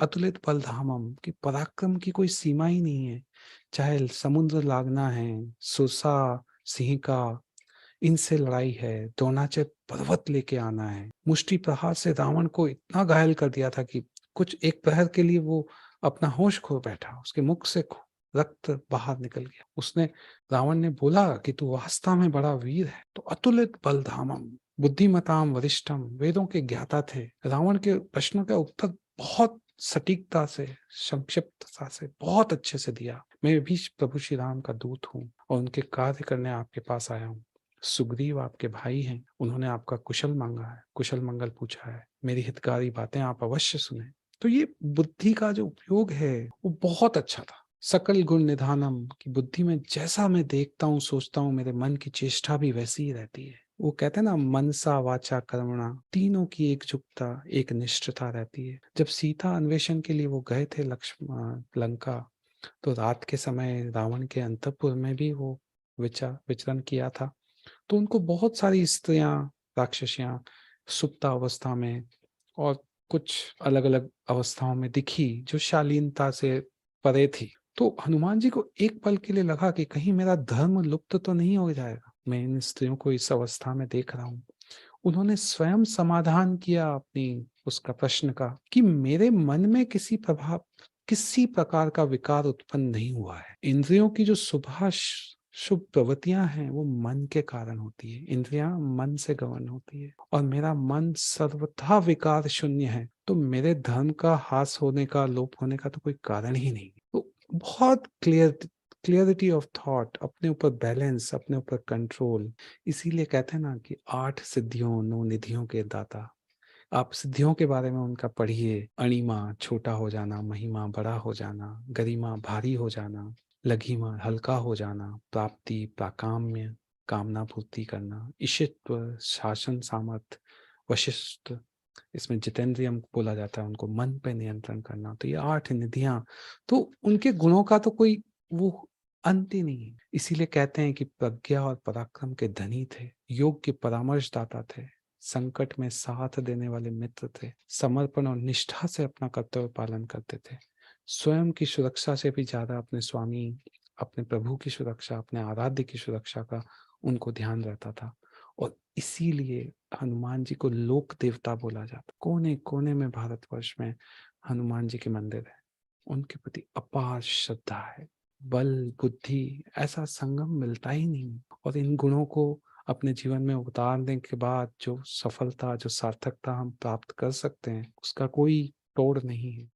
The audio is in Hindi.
अतुलित बलधामम कि पराक्रम की कोई सीमा ही नहीं है। चाहे समुद्र लांघना है, सुरसा, सिंह का इनसे लड़ाई है, द्रोणाचार्य पर्वत लेके आना है। मुष्टि प्रहार से रावण को इतना घायल कर दिया था कि कुछ एक प्रहर के लिए वो अपना होश खो बैठा। उसके मुख से रक्त बाहर निकल गया। उसने रावण ने बोला कि तू वास्तव में बड़ा वीर है। तो अतुलित बलधामम, बुद्धिमताम वरिष्ठम, वेदों के ज्ञाता थे। रावण के प्रश्नों का उत्तर बहुत सटीकता से, संक्षिप्तता से बहुत अच्छे से दिया। मैं भी प्रभु श्री राम का दूत हूँ और उनके कार्य करने आपके पास आया हूँ। सुग्रीव आपके भाई हैं, उन्होंने आपका कुशल मांगा है, कुशल मंगल पूछा है। मेरी हितकारी बातें आप अवश्य सुने। तो ये बुद्धि का जो उपयोग है वो बहुत अच्छा था। सकल गुण निधानम की बुद्धि में जैसा मैं देखता हूँ, सोचता हूँ, मेरे मन की चेष्टा भी वैसी ही रहती है। वो कहते हैं ना, मनसा वाचा कर्मणा, तीनों की एकजुटता, एक निष्ठता रहती है। जब सीता अन्वेषण के लिए वो गए थे लक्ष्मण लंका, तो रात के समय रावण के अंतपुर में भी वो विचरण किया था। तो उनको बहुत सारी स्त्रियां, राक्षसियां सुप्त अवस्था में और कुछ अलग-अलग अवस्थाओं में दिखी जो शालीनता से परे थी। तो हनुमान जी को एक पल के लिए लगा कि कहीं मेरा धर्म लुप्त तो नहीं हो जाएगा। मैं इन स्त्रियों को इस अवस्था में देख रहा हूँ। उन्होंने स्वयं समाधान किया अपनी उसका प्रश्न का कि मेरे मन में किसी प्रकार का विकार उत्पन्न नहीं हुआ है। इंद्रियों की जो शुभ प्रवृत्तियां हैं वो मन के कारण होती है। इंद्रियां मन से गवर्न होती है और मेरा मन सर्वथा विकार शून्य है। तो मेरे धर्म का ह्रास होने का, लोप होने का तो कोई कारण ही नहीं। तो बहुत क्लियरिटी ऑफ थॉट, अपने ऊपर बैलेंस, अपने ऊपर कंट्रोल। इसीलिए कहते हैं ना कि 8 सिद्धियों 9 निधियों के दाता। आप सिद्धियों के बारे में उनका पढ़िए। अणिमा छोटा हो जाना, महिमा बड़ा हो जाना, गरिमा भारी हो जाना, लघिमा हल्का हो जाना, प्राप्ति प्राकाम्य कामना पूर्ति करना, ईशित्व शासन सामर्थ, वशिष्ठ, इसमें जितेंद्रियम बोला जाता है, उनको मन पे नियंत्रण करना। तो ये 8 निधियां, तो उनके गुणों का तो कोई वो अंत ही नहीं है। इसीलिए कहते हैं कि प्रज्ञा और पराक्रम के धनी थे, योग के परामर्शदाता थे, संकट में साथ देने वाले मित्र थे, समर्पण और निष्ठा से अपना कर्तव्य पालन करते थे। स्वयं की सुरक्षा से भी ज्यादा अपने स्वामी, अपने प्रभु की सुरक्षा, अपने आराध्य की सुरक्षा का उनको ध्यान रहता था। और इसीलिए हनुमान जी को लोक देवता बोला जाता। कोने कोने में भारतवर्ष में हनुमान जी के मंदिर है। उनके प्रति अपार श्रद्धा है। बल बुद्धि ऐसा संगम मिलता ही नहीं। और इन गुणों को अपने जीवन में उतारने के बाद जो सफलता, जो सार्थकता हम प्राप्त कर सकते हैं, उसका कोई तोड़ नहीं है।